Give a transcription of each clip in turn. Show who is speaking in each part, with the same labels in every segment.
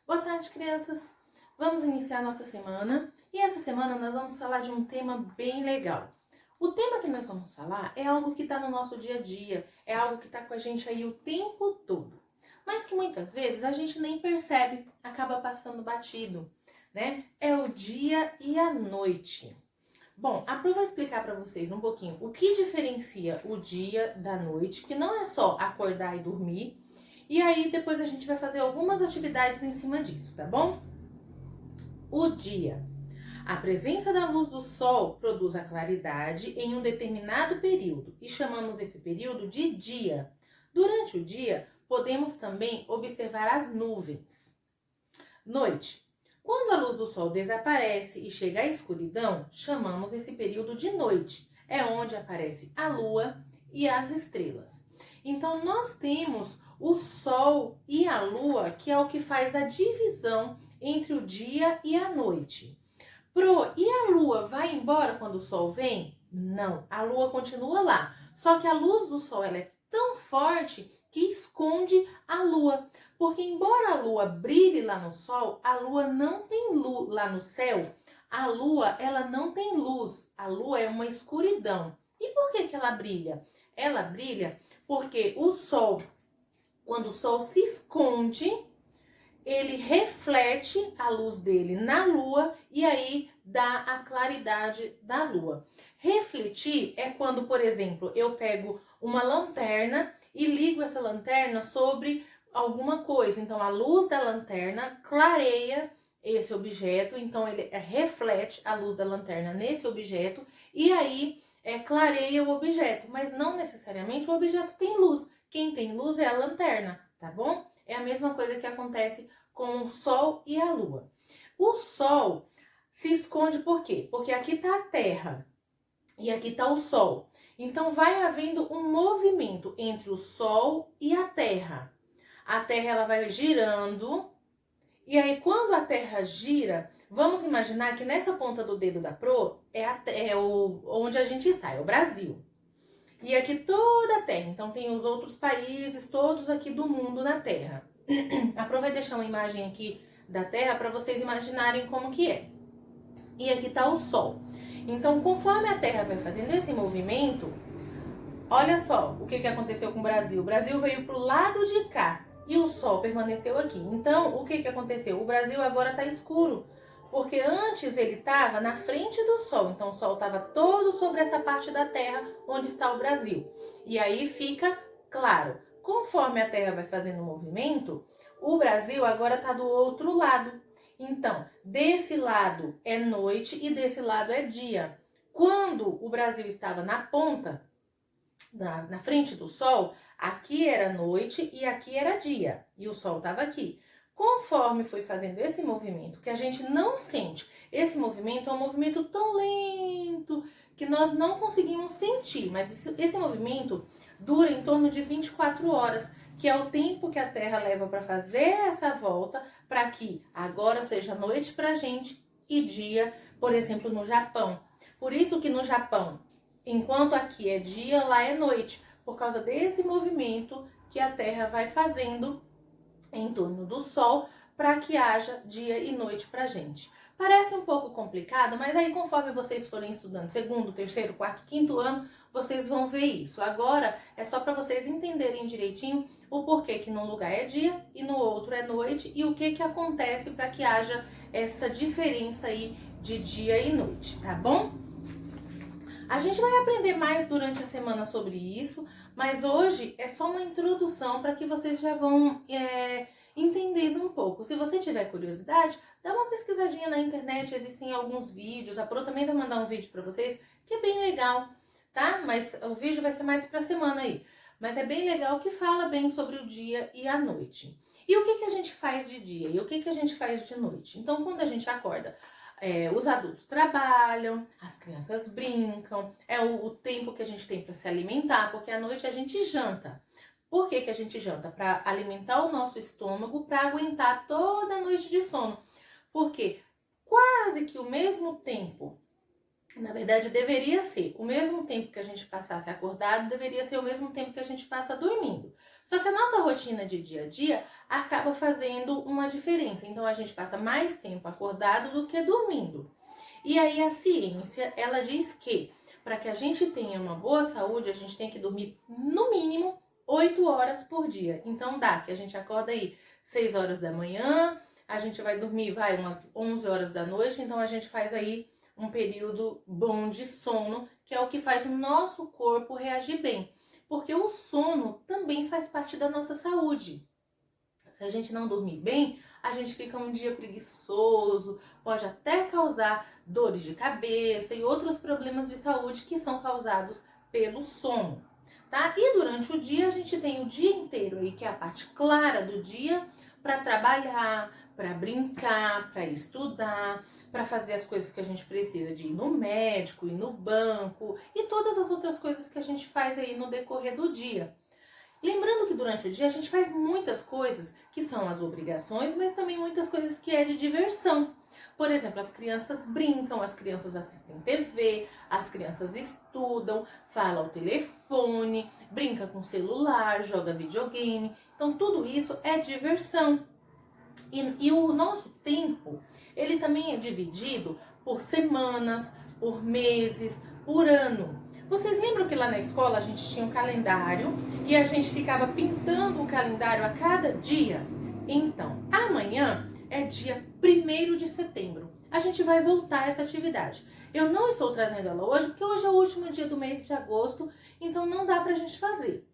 Speaker 1: Boa tarde, crianças! Vamos iniciar nossa semana e essa semana nós vamos falar de um tema bem legal. O tema que nós vamos falar é algo que está no nosso dia a dia, é algo que está com a gente aí o tempo todo, mas que muitas vezes a gente nem percebe, acaba passando batido, né? É o dia e a noite. Bom, a Pro vai explicar para vocês um pouquinho o que diferencia o dia da noite, que não é só acordar e dormir. E aí depois a gente vai fazer algumas atividades em cima disso, tá bom? O dia. A presença da luz do sol produz a claridade em um determinado período e chamamos esse período de dia. Durante o dia, podemos também observar as nuvens. Noite. Quando a luz do sol desaparece e chega à escuridão, chamamos esse período de noite. É onde aparece a lua e as estrelas. Então, nós temos o sol e a lua, que é o que faz a divisão entre o dia e a noite. Pro, e a lua vai embora quando o sol vem? Não, a lua continua lá. Só que a luz do sol ela é tão forte que esconde a lua. Porque embora a lua brilhe lá no sol, a lua não tem luz lá no céu. A lua, ela não tem luz. A lua é uma escuridão. E por que ela brilha? Ela brilha porque o sol, quando o sol se esconde, ele reflete a luz dele na lua e aí dá a claridade da lua. Refletir é quando, por exemplo, eu pego uma lanterna e ligo essa lanterna sobre alguma coisa. Então, a luz da lanterna clareia esse objeto, então ele reflete a luz da lanterna nesse objeto e aí clareia o objeto, mas não necessariamente o objeto tem luz. Quem tem luz é a lanterna, tá bom? É a mesma coisa que acontece com o sol e a lua. O sol se esconde por quê? Porque aqui está a Terra e aqui está o sol. Então vai havendo um movimento entre o sol e a Terra. A Terra ela vai girando e aí quando a Terra gira, vamos imaginar que nessa ponta do dedo da Pro onde a gente está, é o Brasil. E aqui toda a Terra, então tem os outros países todos aqui do mundo na Terra. A Pro vai deixar uma imagem aqui da Terra para vocês imaginarem como que é. E aqui está o Sol. Então, conforme a Terra vai fazendo esse movimento, olha só o que aconteceu com o Brasil. O Brasil veio para o lado de cá e o Sol permaneceu aqui. Então, o que aconteceu? O Brasil agora está escuro, porque antes ele estava na frente do Sol. Então, o Sol estava todo sobre essa parte da Terra onde está o Brasil. E aí fica claro. Conforme a Terra vai fazendo o movimento, o Brasil agora está do outro lado. Então, desse lado é noite e desse lado é dia. Quando o Brasil estava na ponta, na frente do sol, aqui era noite e aqui era dia. E o sol estava aqui. Conforme foi fazendo esse movimento, que a gente não sente, esse movimento é um movimento tão lento que nós não conseguimos sentir, mas esse movimento dura em torno de 24 horas, que é o tempo que a Terra leva para fazer essa volta, para que agora seja noite para a gente e dia, por exemplo, no Japão. Por isso que no Japão, enquanto aqui é dia, lá é noite, por causa desse movimento que a Terra vai fazendo em torno do Sol para que haja dia e noite para a gente. Parece um pouco complicado, mas aí conforme vocês forem estudando segundo, terceiro, quarto, quinto ano, vocês vão ver isso. Agora é só para vocês entenderem direitinho o porquê que num lugar é dia e no outro é noite e o que acontece para que haja essa diferença aí de dia e noite, tá bom? A gente vai aprender mais durante a semana sobre isso, mas hoje é só uma introdução para que vocês já vão entendendo um pouco. Se você tiver curiosidade, dá uma pesquisadinha na internet, existem alguns vídeos, a Pro também vai mandar um vídeo para vocês, que é bem legal, tá? Mas o vídeo vai ser mais para a semana aí. Mas é bem legal que fala bem sobre o dia e a noite. E o que a gente faz de dia e o que a gente faz de noite? Então, quando a gente acorda, os adultos trabalham, as crianças brincam, é o tempo que a gente tem para se alimentar, porque à noite a gente janta. Por que a gente janta? Para alimentar o nosso estômago, para aguentar toda a noite de sono. Porque quase que o mesmo tempo, na verdade deveria ser, o mesmo tempo que a gente passasse acordado, deveria ser o mesmo tempo que a gente passa dormindo. Só que a nossa rotina de dia a dia acaba fazendo uma diferença. Então a gente passa mais tempo acordado do que dormindo. E aí a ciência, ela diz que para que a gente tenha uma boa saúde, a gente tem que dormir no mínimo 8 horas por dia. Então dá que a gente acorda aí 6 horas da manhã, a gente vai dormir, umas 11 horas da noite, então a gente faz aí um período bom de sono, que é o que faz o nosso corpo reagir bem. Porque o sono também faz parte da nossa saúde. Se a gente não dormir bem, a gente fica um dia preguiçoso, pode até causar dores de cabeça e outros problemas de saúde que são causados pelo sono, tá? E durante o dia a gente tem o dia inteiro aí, que é a parte clara do dia, para trabalhar, para brincar, para estudar, para fazer as coisas que a gente precisa de ir no médico, ir no banco e todas as outras coisas que a gente faz aí no decorrer do dia. Lembrando que durante o dia a gente faz muitas coisas que são as obrigações, mas também muitas coisas que é de diversão. Por exemplo, as crianças brincam, as crianças assistem TV, as crianças estudam, falam ao telefone, brinca com o celular, joga videogame. Então tudo isso é diversão. E o nosso tempo, ele também é dividido por semanas, por meses, por ano. Vocês lembram que lá na escola a gente tinha um calendário e a gente ficava pintando o calendário a cada dia? Então, amanhã é dia 1º de setembro. A gente vai voltar a essa atividade. Eu não estou trazendo ela hoje, porque hoje é o último dia do mês de agosto, então não dá pra gente fazer.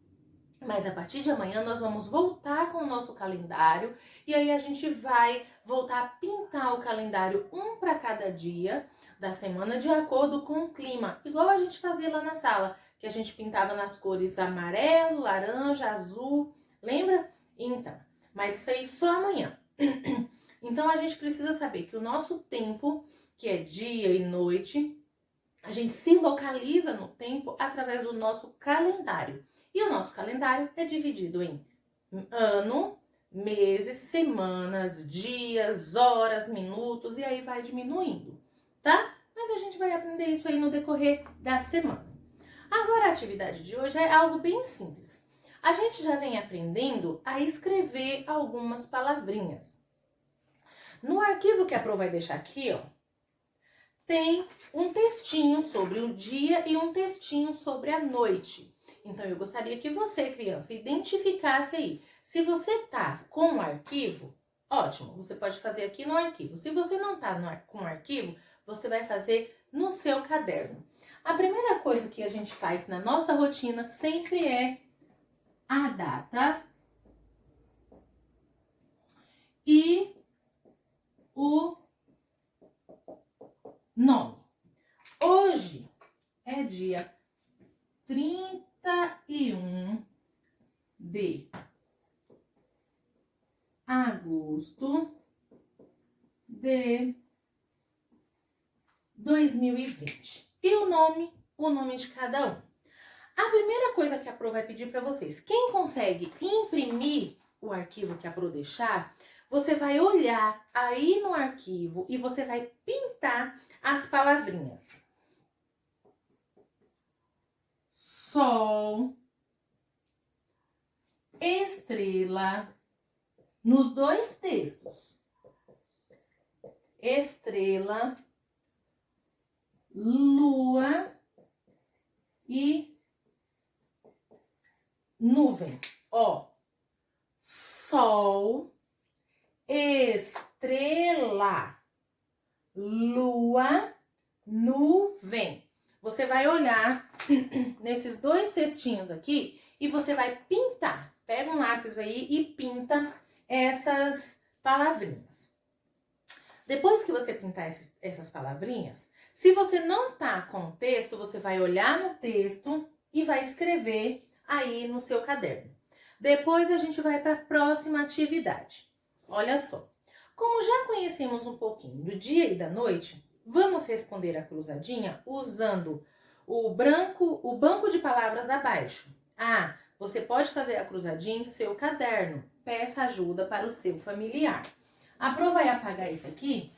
Speaker 1: Mas a partir de amanhã nós vamos voltar com o nosso calendário e aí a gente vai voltar a pintar o calendário um para cada dia da semana de acordo com o clima, igual a gente fazia lá na sala, que a gente pintava nas cores amarelo, laranja, azul, lembra? Então, mas isso aí só amanhã. Então a gente precisa saber que o nosso tempo, que é dia e noite, a gente se localiza no tempo através do nosso calendário. E o nosso calendário é dividido em ano, meses, semanas, dias, horas, minutos e aí vai diminuindo, tá? Mas a gente vai aprender isso aí no decorrer da semana. Agora a atividade de hoje é algo bem simples. A gente já vem aprendendo a escrever algumas palavrinhas. No arquivo que a Pro vai deixar aqui, ó, tem um textinho sobre o dia e um textinho sobre a noite. Então, eu gostaria que você, criança, identificasse aí. Se você tá com o arquivo, ótimo, você pode fazer aqui no arquivo. Se você não tá com o arquivo, você vai fazer no seu caderno. A primeira coisa que a gente faz na nossa rotina sempre é a data e o nome. Hoje é dia 31 de agosto de 2020. E o nome de cada um. A primeira coisa que a Pro vai pedir para vocês, quem consegue imprimir o arquivo que a Pro deixar, você vai olhar aí no arquivo e você vai pintar as palavrinhas. Sol, estrela, nos dois textos. Estrela, lua e nuvem. Ó, sol, estrela, lua, nuvem. Você vai olhar nesses dois textinhos aqui e você vai pintar. Pega um lápis aí e pinta essas palavrinhas. Depois que você pintar essas palavrinhas, se você não tá com o texto, você vai olhar no texto e vai escrever aí no seu caderno. Depois a gente vai para a próxima atividade. Olha só, como já conhecemos um pouquinho do dia e da noite, vamos responder a cruzadinha usando o banco de palavras abaixo. Ah, você pode fazer a cruzadinha em seu caderno. Peça ajuda para o seu familiar. A Pro vai apagar isso aqui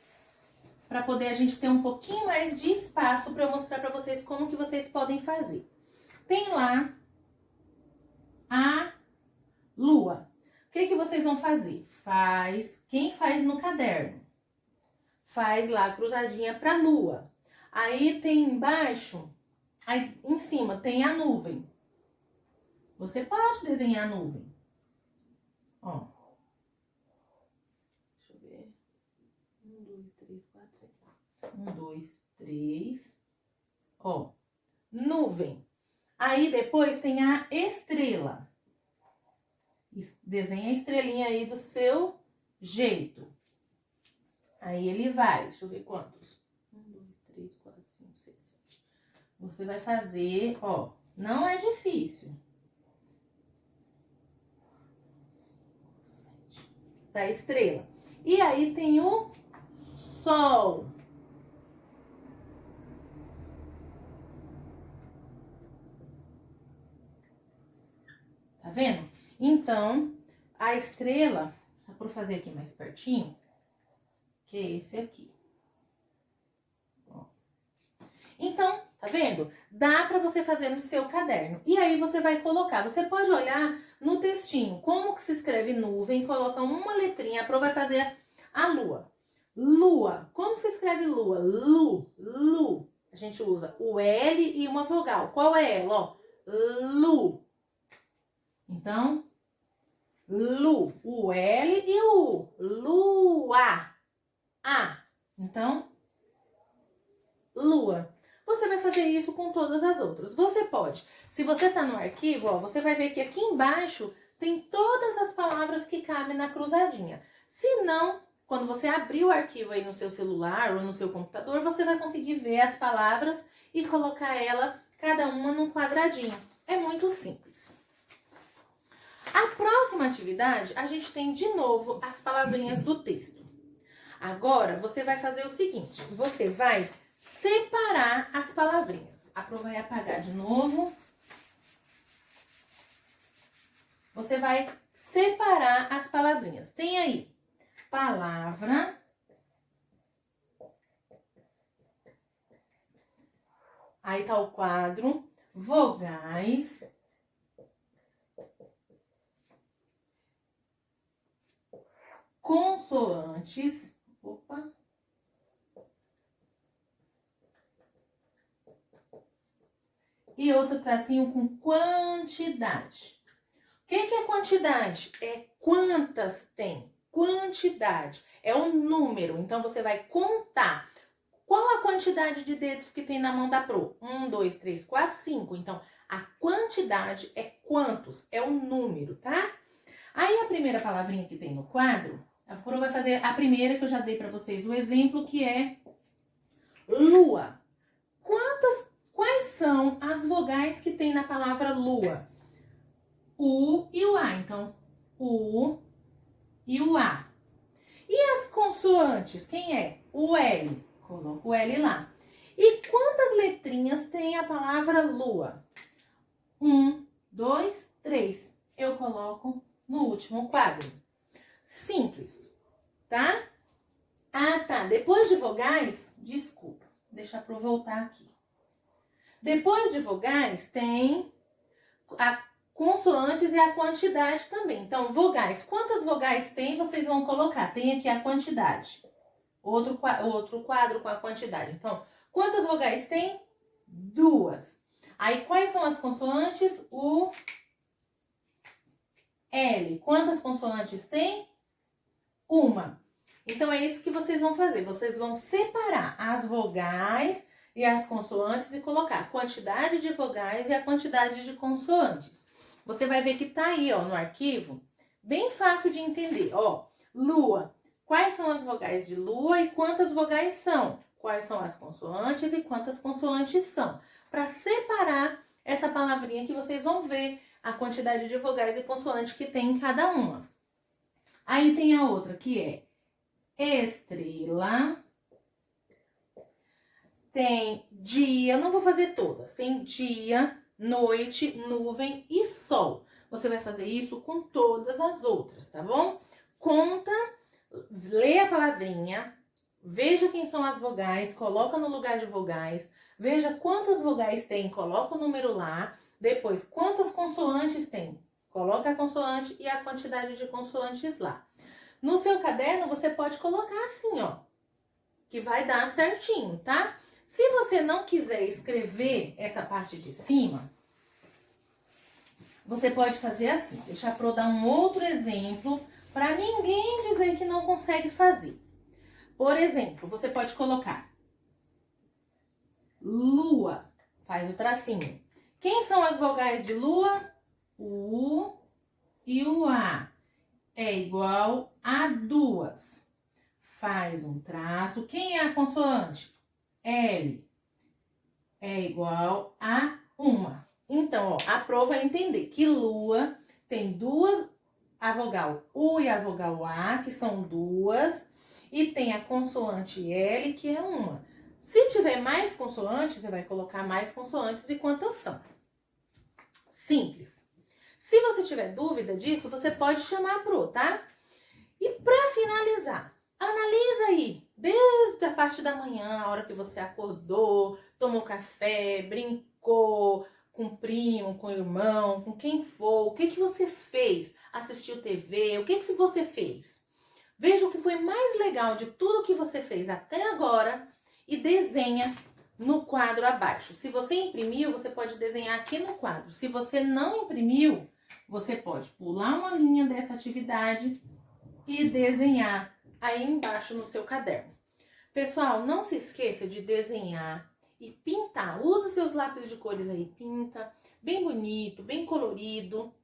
Speaker 1: para poder a gente ter um pouquinho mais de espaço para eu mostrar para vocês como que vocês podem fazer. Tem lá a lua. O que vocês vão fazer? Quem faz no caderno? Faz lá a cruzadinha para lua. Aí tem embaixo, aí em cima tem a nuvem. Você pode desenhar a nuvem. Ó. Deixa eu ver. 1, 2, 3, 4, 5. 1, 2, 3. Ó. Nuvem. Aí depois tem a estrela. Desenha a estrelinha aí do seu jeito. Aí ele vai. Deixa eu ver quantos. 1, 2, 3, 4, 5, 6, 7. Você vai fazer, ó. Não é difícil. Da estrela. E aí tem o sol. Tá vendo? Então, a estrela, dá pra fazer aqui mais pertinho, que é esse aqui. Ó. Então, tá vendo? Dá pra você fazer no seu caderno. E aí você vai colocar, você pode olhar no textinho, como que se escreve nuvem, coloca uma letrinha, a Pro vai fazer a lua. Lua, como se escreve lua? Lu. A gente usa o L e uma vogal. Qual é ela? Ó, lu. Então, lu, o L e o U. Lua. A. Então, lua. Você vai fazer isso com todas as outras. Você pode. Se você tá no arquivo, ó, você vai ver que aqui embaixo tem todas as palavras que cabem na cruzadinha. Se não, quando você abrir o arquivo aí no seu celular ou no seu computador, você vai conseguir ver as palavras e colocar ela, cada uma num quadradinho. É muito simples. A próxima atividade, a gente tem de novo as palavrinhas do texto. Agora, você vai fazer o seguinte, você vai separar as palavrinhas. A Pro vai apagar de novo. Você vai separar as palavrinhas. Tem aí palavra, aí tá o quadro, vogais, consoantes, opa, e outro tracinho com quantidade. O que é quantidade? É quantas tem. Quantidade é um número, então você vai contar. Qual a quantidade de dedos que tem na mão da Pro? 1, 2, 3, 4, 5. Então, a quantidade é quantos? É um número, tá? Aí, a primeira palavrinha que tem no quadro, a Pro vai fazer a primeira que eu já dei pra vocês, o exemplo, que é lua. Quais são as vogais que tem na palavra lua? U e o A. Então, U e o A. E as consoantes? Quem é? O L. Coloca o L lá. E quantas letrinhas tem a palavra lua? 1, 2, 3. Eu coloco no último quadro. Simples, tá? Ah, tá. Depois de vogais, desculpa, deixa eu voltar aqui. Depois de vogais, tem a consoantes e a quantidade também. Então, vogais. Quantas vogais tem, vocês vão colocar. Tem aqui a quantidade. Outro quadro com a quantidade. Então, quantas vogais tem? 2. Aí, quais são as consoantes? O L. Quantas consoantes tem? 1. Então, é isso que vocês vão fazer. Vocês vão separar as vogais e as consoantes e colocar a quantidade de vogais e a quantidade de consoantes. Você vai ver que tá aí, ó, no arquivo, bem fácil de entender. Ó, lua. Quais são as vogais de lua e quantas vogais são? Quais são as consoantes e quantas consoantes são? Para separar essa palavrinha que vocês vão ver a quantidade de vogais e consoantes que tem em cada uma. Aí tem a outra que é estrela. Tem dia, não vou fazer todas. Tem dia, noite, nuvem e sol. Você vai fazer isso com todas as outras, tá bom? Conta, lê a palavrinha, veja quem são as vogais, coloca no lugar de vogais, veja quantas vogais tem, coloca o número lá. Depois, quantas consoantes tem? coloca a consoante e a quantidade de consoantes lá. No seu caderno, você pode colocar assim, ó, que vai dar certinho, tá? Se você não quiser escrever essa parte de cima, você pode fazer assim. Deixa a Pro dar um outro exemplo para ninguém dizer que não consegue fazer. Por exemplo, você pode colocar lua, faz o tracinho. Quem são as vogais de lua? O U e o A. É igual a 2. Faz um traço. Quem é a consoante? L. É igual a 1. Então, ó, a Pro vai entender que lua tem duas, a vogal U e a vogal A, que são 2, e tem a consoante L, que é 1. Se tiver mais consoantes, você vai colocar mais consoantes e quantas são. Simples. Se você tiver dúvida disso, você pode chamar a Pro, tá? E para finalizar, analisa aí, desde a parte da manhã, a hora que você acordou, tomou café, brincou com o primo, com o irmão, com quem for, o que você fez? Assistiu TV, o que você fez? Veja o que foi mais legal de tudo que você fez até agora e desenha no quadro abaixo. Se você imprimiu, você pode desenhar aqui no quadro. Se você não imprimiu, você pode pular uma linha dessa atividade e desenhar aí embaixo no seu caderno. Pessoal, não se esqueça de desenhar e pintar. Use seus lápis de cores aí, pinta bem bonito, bem colorido.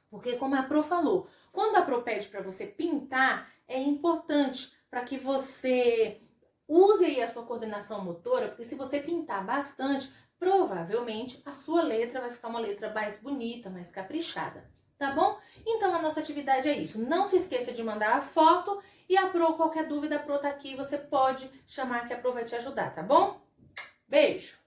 Speaker 1: Porque como a Pro falou, quando a Pro pede para você pintar, é importante para que você use aí a sua coordenação motora, porque se você pintar bastante, provavelmente a sua letra vai ficar uma letra mais bonita, mais caprichada. Tá bom? Então a nossa atividade é isso. Não se esqueça de mandar a foto e a Pro, qualquer dúvida, a Pro tá aqui, você pode chamar que a Pro vai te ajudar, tá bom? Beijo!